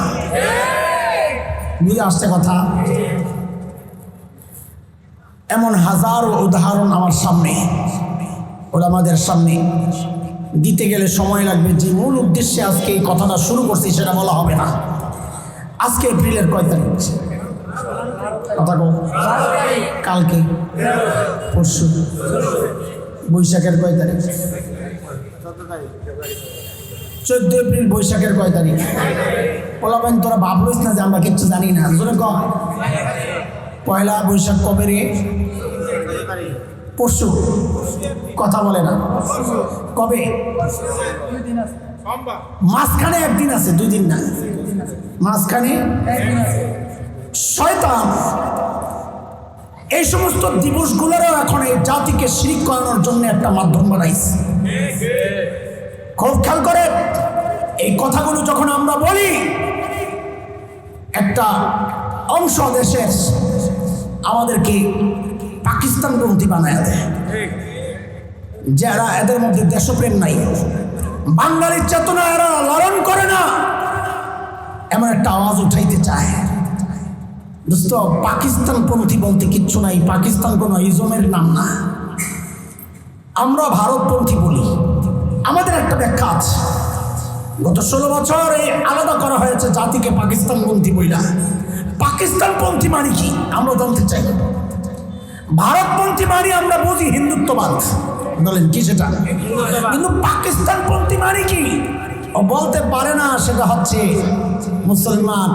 বুঝে আসছে কথা? এমন হাজারো উদাহরণ আমার সামনে, ওলামাদের সামনে দিতে গেলে সময় লাগবে। যে মূল উদ্দেশ্যে আজকে এই কথাটা শুরু করছি সেটা বলা হবে না। আজকে এপ্রিলের কয় তারিখ? কথা কও। কালকে, পরশু। বৈশাখের কয় তারিখ? 14 এপ্রিল। বৈশাখের কয় তারিখ? বলাবেন তোরা ভাবলিস না যে আমরা কিচ্ছু জানি না। জোরে কম। পয়লা বৈশাখ কবে রে? পরশু। কথা বলে না। কবে? মাঝখানে একদিন আছে, 2 দিন না, মাঝখানে। শয়তান এই সমস্ত দিবসগুলোরও এখন এই জাতিকে শিরিক করানোর জন্য একটা মাধ্যম বানাইছে। খুব খেয়াল করে এই কথাগুলো যখন আমরা বলি, একটা অংশ দেশের আমাদেরকে পাকিস্তানপন্থী বানায় দেয়, যারা এদের মধ্যে দেশপ্রেম নাই, বাঙালির চেতনা এরা লালন করে না, এমন একটা আওয়াজ উঠাইতে চায়। দোস্ত, পাকিস্তানপন্থী বলতে কিচ্ছু নাই। পাকিস্তান কোনো ইজমের নাম না। আমরা ভারতপন্থী বলি, আমাদের একটা ব্যাখ্যা আছে। গত 16 বছর এই আলাদা করা হয়েছে জাতিকে পাকিস্তানপন্থী বইলা। পাকিস্তানপন্থী মানে কি আমরা জানতে চাই। ভারতপন্থী মানে আমরা বুঝি হিন্দুত্ববাদ, বলেন কি সেটা? কিন্তু পাকিস্তানপন্থী মানে কি ও বলতে পারে না। সেটা হচ্ছে মুসলমান।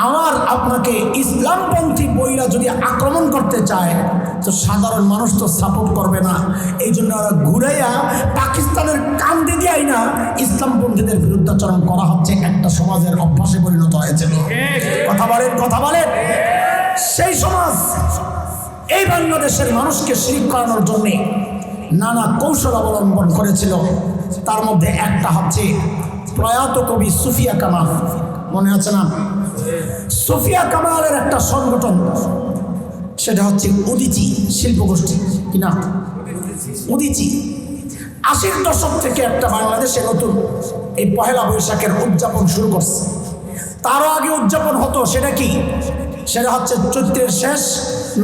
আমার আপনাকে ইসলামপন্থী বইরা যদি আক্রমণ করতে চায়, তো সাধারণ মানুষ তো সাপোর্ট করবে না। এই জন্য ওরা ঘুরাইয়া পাকিস্তানের কান্দে দিয়াই না ইসলামপন্থীদের বিরুদ্ধাচরণ করা হচ্ছে, একটা সমাজের অভ্যাসে পরিণত হয়েছে। কথা বলেন, কথা বলেন। সেই সমাজ এই বাংলাদেশের মানুষকে শিরিক করানোর জন্যে নানা কৌশল অবলম্বন করেছিল। তার মধ্যে একটা হচ্ছে প্রয়াত কবি সুফিয়া কামাল, মনে আছে না? সুফিয়া কামালের একটা সংগঠন, সেটা হচ্ছে উদীচী শিল্পগোষ্ঠী। কিনা? উদীচী 80-র দশক থেকে একটা বাংলাদেশে নতুন এই পহেলা বৈশাখের উদযাপন শুরু করছে। তারও আগে উদযাপন হতো। সেটা কি? সেটা হচ্ছে চৈত্রের শেষ,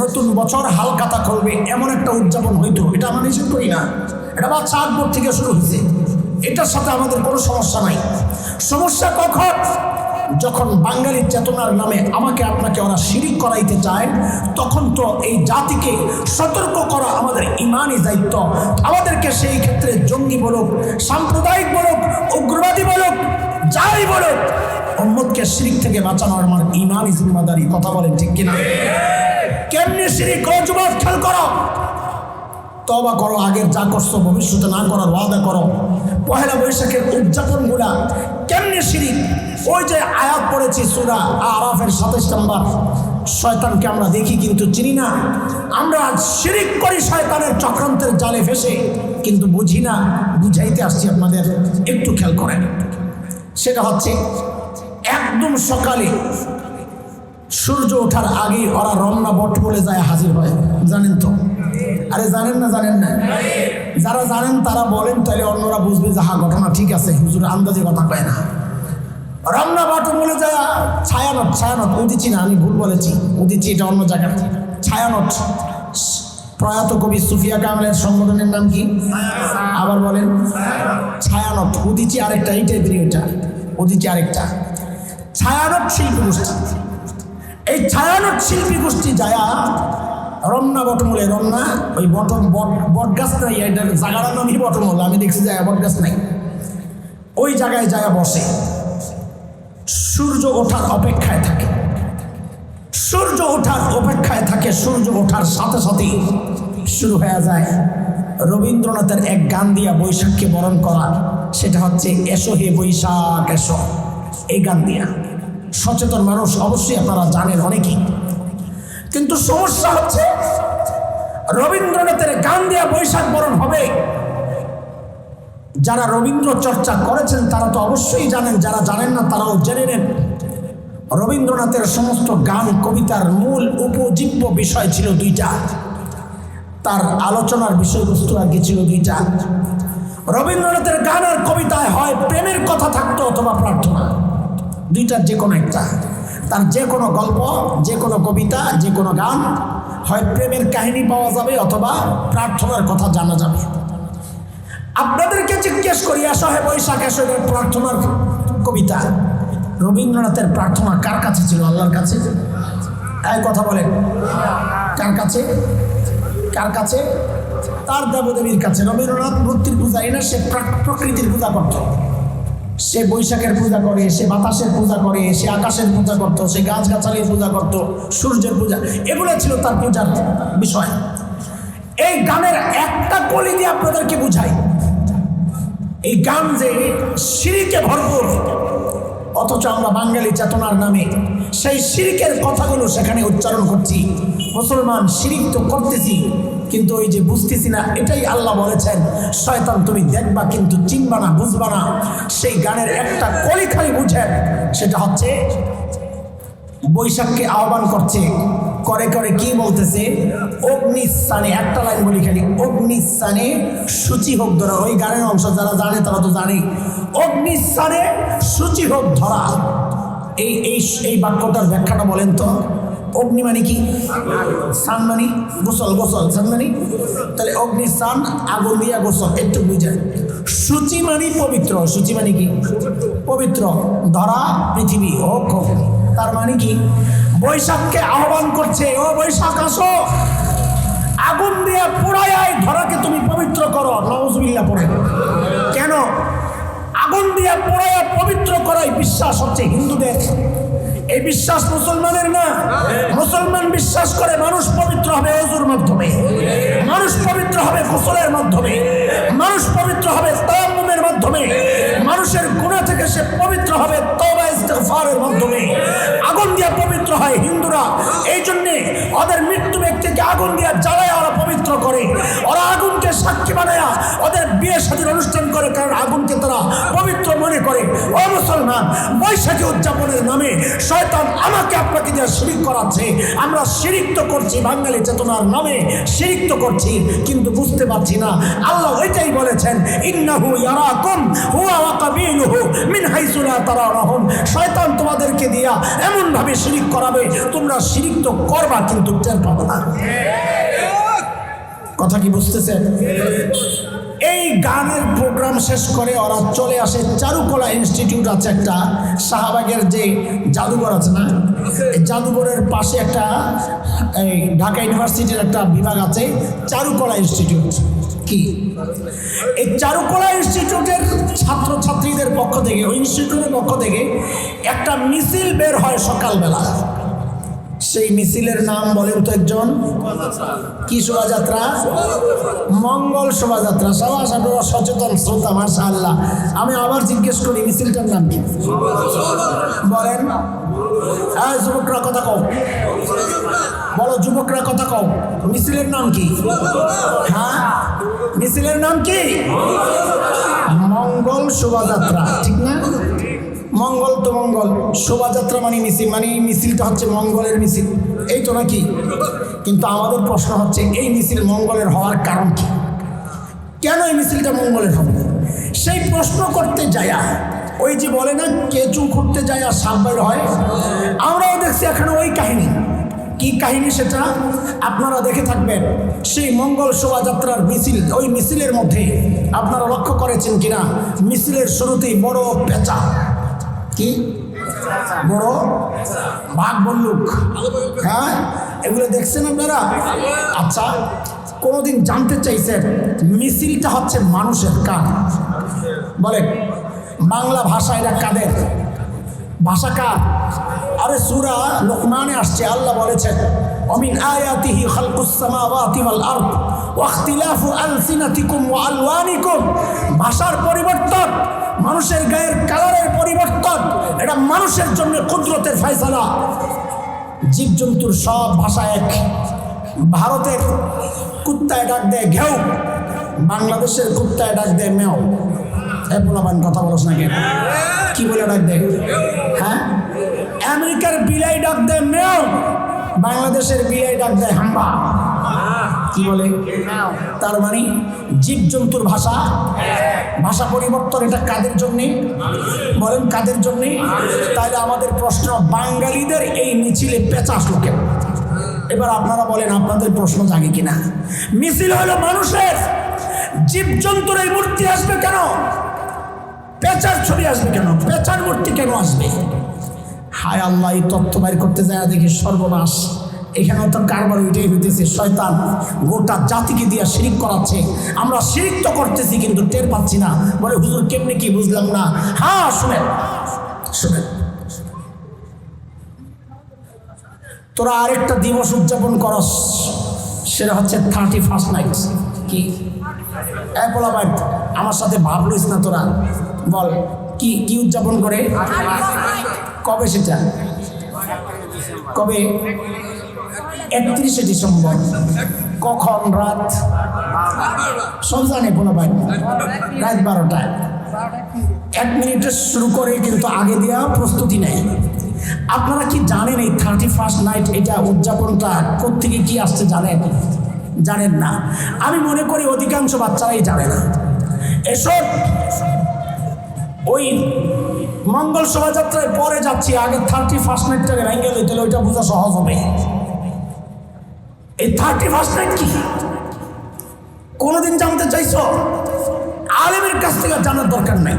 নতুন বছর হালখাতা খুলবে, এমন একটা উদযাপন হইতো। এটা আমরা নিষেধ করি না, এটা বাচ্চা আকবর থেকে শুরু হয়েছে। এটার সাথে আমাদের কোনো সমস্যা নাই। সমস্যা কখন? যখন বাঙালির চেতনার নামে আমাকে আপনাকে ওরা শিরিক করাইতে চায়, তখন তো এই জাতিকে সতর্ক করা আমাদের ইমানি দায়িত্ব। আমাদেরকে সেই ক্ষেত্রে জঙ্গি বলুক, সাম্প্রদায়িক বলুক, উগ্রবাদী বলুক, যাই বলুক, উম্মতকে শিরিক থেকে বাঁচানো আমার ইমানি জিম্মাদারি। কথা বলেন ঠিক কিনা? কেমনি শিরিক করো যুবক, খেয়াল করো, তওবা করো, আগের যা করছো ভবিষ্যতে না করার ওয়াদা করো। পহেলা বৈশাখের উদযাপনগুলা কেমনি শিরিক? ওই যে আয়াত পড়েছি সূরা আরাফের 27 নম্বর, শয়তানকে আমরা দেখি কিন্তু চিনি না। আমরা শিরিক করি শয়তানের চক্রান্তের জালে ফেসে, কিন্তু বুঝি না। বুঝাইতে আসছি আপনাদের, একটু খেয়াল করেন। সেটা হচ্ছে একদম সকালে সূর্য ওঠার আগেই ওরা রমনা বট বলে যায় হাজির হয়, জানেন তো? আরে জানেন না? জানেন না? যারা জানেন তারা বলেন, তাহলে অন্যরা বুঝবে যে হা ঘটনা ঠিক আছে, হুজুর আন্দাজে কথা কয় না। রমনা বটমূলে যায় ছায়ানট, ছায়ানট উদিচি না, আমি ভুল বলেছি, উদিচি এটা অন্য জায়গা। ছায়ানট প্রয়াত কবি সুফিয়া কামালের সংগঠনের নাম কি? আবার বলেন। ছায়ানট। উদিচি আরেকটা, এই টাইপের ওইটা, উদিচি আরেকটা। ছায়ানট শিল্পী গোষ্ঠী, এই ছায়ানট শিল্পী গোষ্ঠী যায়া রমনা বটমূলে, রমনা ওই বট গাছ নাই, এটার জায়গাটার নামই বটমূল, আমি দেখছি যায় বট গাছ নাই, ওই জায়গায় যায় বসে, সূর্য ওঠার অপেক্ষায় থাকে, সূর্য ওঠার অপেক্ষায় থাকে। সূর্য ওঠার সাথে সাথেই শুরু হয়ে যায় রবীন্দ্রনাথের এক গান দিয়া বৈশাখকে বরণ করা, সেটা হচ্ছে এসো হে বৈশাখ এসো। এই গান দিয়া সচেতন মানুষ অবশ্যই আপনারা জানেন অনেকেই, কিন্তু সমস্যা হচ্ছে রবীন্দ্রনাথের গান দিয়া বৈশাখ বরণ হবে। যারা রবীন্দ্র চর্চা করেছেন তারা তো অবশ্যই জানেন, যারা জানেন না তারাও জেনে নেন। রবীন্দ্রনাথের সমস্ত গান কবিতার মূল উপজীব্য বিষয় ছিল দুইটা, তার আলোচনার বিষয়বস্তু আগে ছিল দুইটা। রবীন্দ্রনাথের গান আর কবিতায় হয় প্রেমের কথা থাকতো অথবা প্রার্থনা, দুইটার যে কোনো একটা। তার যে কোনো গল্প, যে কোনো কবিতা, যে কোনো গান হয় প্রেমের কাহিনী পাওয়া যাবে অথবা প্রার্থনার কথা জানা যাবে। আপনাদেরকে জিজ্ঞেস করি, আসা হয় বৈশাখ এসো প্রার্থনার কবিতা, রবীন্দ্রনাথের প্রার্থনা কার কাছে ছিল? আল্লাহর কাছে। এই কথা বলেন, কার কাছে? কার কাছে? তার দেবদেবীর কাছে। রবীন্দ্রনাথ মূর্তির পূজাই না, সে প্রকৃতির পূজা করত। সে বৈশাখের পূজা করে, সে বাতাসের পূজা করে, সে আকাশের পূজা করত, সে গাছগাছালির পূজা করত, সূর্যের পূজা, এগুলো ছিল তার পূজার বিষয়। এই গানের একটা কলি দিয়ে আপনাদেরকে বুঝাই, এই গান যে শিরকে ভরপুর, অথচ আমরা বাঙালি চেতনার নামে সেই শিরকের কথাগুলো সেখানে উচ্চারণ করছি। মুসলমান শিরিক তো করতেছি, কিন্তু ওই যে বুঝতেছি না, এটাই আল্লাহ বলেছেন শয়তান তুমি দেখবা কিন্তু চিনবা না, বুঝবা না। সেই গানের একটা কলি খালি বুঝেন, সেটা হচ্ছে বৈশাখকে আহ্বান করছে, করে করে কি বলতেছে? অগ্নিস্থানে, একটা লাইন বলি খালি, অগ্নিস্থানে সূচি হোক ধরা। ওই গানের অংশ যারা জানে তারা তো জানে, অগ্নিস্থানে সূচি হোক ধরা। এই এই এই বাক্যটার ব্যাখ্যাটা বলেন তো। অগ্নি মানে কি? স্নান মানে গোসল, গোসল স্নান মানে, তাহলে অগ্নি স্নান আগুন দিয়া গোসল, একটু বুঝেন। সূচি মানে পবিত্র, সূচি মানে কি? পবিত্র। ধরা পৃথিবী হোক হোক, তার মানে কি? বৈশাখকে আহ্বান করছে, ও বৈশাখ আসো, আগুন দিয়ে পোড়ায় ধরাকে তুমি পবিত্র করো। নাউজুবিল্লাহ পড়ে। কেন? আগুন দিয়ে পোড়ায় পবিত্র করাই বিশ্বাস হচ্ছে হিন্দুদের, এই বিশ্বাস মুসলমানের না। মুসলমান বিশ্বাস করে মানুষ পবিত্র হবে ওযুর মাধ্যমে, মানুষ পবিত্র হবে গোসলের মাধ্যমে, মানুষ পবিত্র হবে তায়াম্মুমের মাধ্যমে, মানুষের গুনাহ থেকে সে পবিত্র হবে তওবা ইস্তিগফারের মাধ্যমে। আগুন দিয়ে পবিত্র হয় হিন্দুরা, এই জন্যে ওদের মৃত্যু ব্যক্তিকে আগুন দিয়ে জ্বালায় ওরা পবিত্র করে, ওরা আগুনকে সাক্ষী বানায় ওদের বিয়ে শাদীর অনুষ্ঠান করে, কারণ আগুনকে তারা পবিত্র মনে করে। ও মুসলমান, বৈশাখী উদযাপনের নামে শয়তান আমাকে আপনাকে যে শিরিক করাচ্ছে, আমরা শিরিক তো করছি বাঙালি চেতনার নামে, শিরিক তো করছি কিন্তু বুঝতে পারছি না। আল্লাহ ওইটাই বলেছেন, ইন্নাহু ইয়ারাকুম হুয়া ওয়া কাবিলুহু মিন হাইসু লা তারাউনাহুম। শয়তান তোমাদেরকে দিয়া এমন ভাবে শিরিক করাবে, তোমরা শিরিক তো করবা কিন্তু টের পাবে না। কথা কি বুঝতেছেন? এই গানের প্রোগ্রাম শেষ করে ওরা চলে আসে চারুকলা ইনস্টিটিউট আছে একটা, শাহবাগের যে জাদুঘর আছে না, জাদুঘরের পাশে একটা এই ঢাকা ইউনিভার্সিটির একটা বিভাগ আছে চারুকলা ইনস্টিটিউট। কি এই চারুকলা ইনস্টিটিউটের ছাত্রছাত্রীদের পক্ষ থেকে, ওই ইনস্টিটিউটের পক্ষ থেকে একটা মিছিল বের হয় সকালবেলা। সেই মিছিলের নাম বলেন তো একজন? কি শোভাযাত্রা? মঙ্গল শোভাযাত্রা। সবাই আপনারা সচেতন শ্রোতা, মাশাআল্লাহ। আমি আবার জিজ্ঞেস করি, মিছিলটার নাম কি বলেন? হ্যাঁ যুবকরা কথা কও, বলো যুবকরা কথা কও, মিছিলের নাম কি? হ্যাঁ মিছিলের নাম কি? মঙ্গল শোভাযাত্রা, ঠিক না? মঙ্গল তো মঙ্গল, শোভাযাত্রা মানে মিছিল, মানে মিছিলটা হচ্ছে মঙ্গলের মিছিল, এই তো নাকি? কিন্তু আমাদের প্রশ্ন হচ্ছে এই মিছিল মঙ্গলের হওয়ার কারণ কি? কেন এই মিছিলটা মঙ্গলের হবে? সেই প্রশ্ন করতে যায়া ওই যে বলে না কেঁচু খুঁড়তে যায় আর সাপ বের হয়, আমরাও দেখছি এখানে ওই কাহিনী। কি কাহিনী সেটা আপনারা দেখে থাকবেন। সেই মঙ্গল শোভাযাত্রার মিছিল, ওই মিছিলের মধ্যে আপনারা লক্ষ্য করেছেন কিনা, মিছিলের শুরুতেই বড় পেঁচা, কি বড় বাঘ বল্লুক, হ্যাঁ এগুলো দেখছেন আপনারা? আচ্ছা, কোনোদিন জানতে চাইছেন মিছিলটা হচ্ছে মানুষের কান? বলেন বাংলা ভাষা এটা কাদের ভাষা? কার? আরে সূরা লোকমানে আসছে, আল্লাহ বলেছেন অমিন আয়াতিহি খালকুস সামাওয়াতি ওয়াল আরদ ওয়া ইখতিলাফু আলসিনাতিকুম ওয়া আলওয়ানিকুম। ভাষার পরিবর্তন, মানুষের গায়ের কালারের পরিবর্তন, এটা মানুষের জন্য কুদরতের ফয়সালা। জীবজন্তুর সব ভাষা এক। ভারতের কুত্তায় ডাক দেয় ঘেউ, বাংলাদেশের কুত্তায় ডাক দেয় মেও। বলাবান কথা বলছ না কেন? কি বলে ডাক দেয়? হ্যাঁ, আমেরিকার বিলাই ডাক দেয় মেও, বাংলাদেশের বিলাই ডাক দেয় হাম্বা। কি বলে? তার মানে জীবজন্তুর ভাষা, ভাষা পরিবর্তন। এটা কাদের জন্যে বলেন? কাদের জন্যে? তাহলে আমাদের প্রশ্ন, বাঙালিদের এই মিছিলে পেঁচা আসলো কেন? এবার আপনারা বলেন, আপনাদের প্রশ্ন জাগে কিনা? মিছিল হলো মানুষের, জীবজন্তুর এই মূর্তি আসবে কেন? পেঁচার ছবি আসবে কেন? পেঁচার মূর্তি কেন আসবে? হায় আল্লাহ, এই তত্ত্ব বাইর করতে যায় দেখি সর্বনাশ। এখানেও তো কারবার ওইটাই হইতেছে, শয়তান গোটা জাতিকে দিয়া শিরিক করাচ্ছে। আমরা শিরিক তো করতেছি কিন্তু টের পাচ্ছি না। বলে হুজুর কেমনে কি বুঝলাম না। হ্যাঁ শুনেন শুনেন, তোরা আরেকটা দিবস উদযাপন করস, সেটা হচ্ছে 31st নাইট। কি বলা ভাই, আমার সাথে ভাবলিস না তোরা, বল কি কি উদযাপন করে? কবে সেটা? কবে? 31শে ডিসেম্বর। কখন? রাত সব জানে বলা ভাই, রাত 12টায়। 1 মিনিটে শুরু করে, কিন্তু আগে দেওয়া প্রস্তুতি নেই। আপনারা কি জানেন এই 31st নাইট এটা উদযাপনটা কোত্থেকে কি আসছে জানেন? জানেন না? আমি মনে করি অধিকাংশ বাচ্চারাই জানে না। এসব ওই মঙ্গল শোভাযাত্রায় পরে যাচ্ছি, আগে 31st নাইটটাকে ভেঙে লইতে, ওইটা বোঝা সহজ হবে। এই 31st নাইট কি কোনোদিন জানতে চাইছো? আলেমের কাছ থেকে জানার দরকার নাই।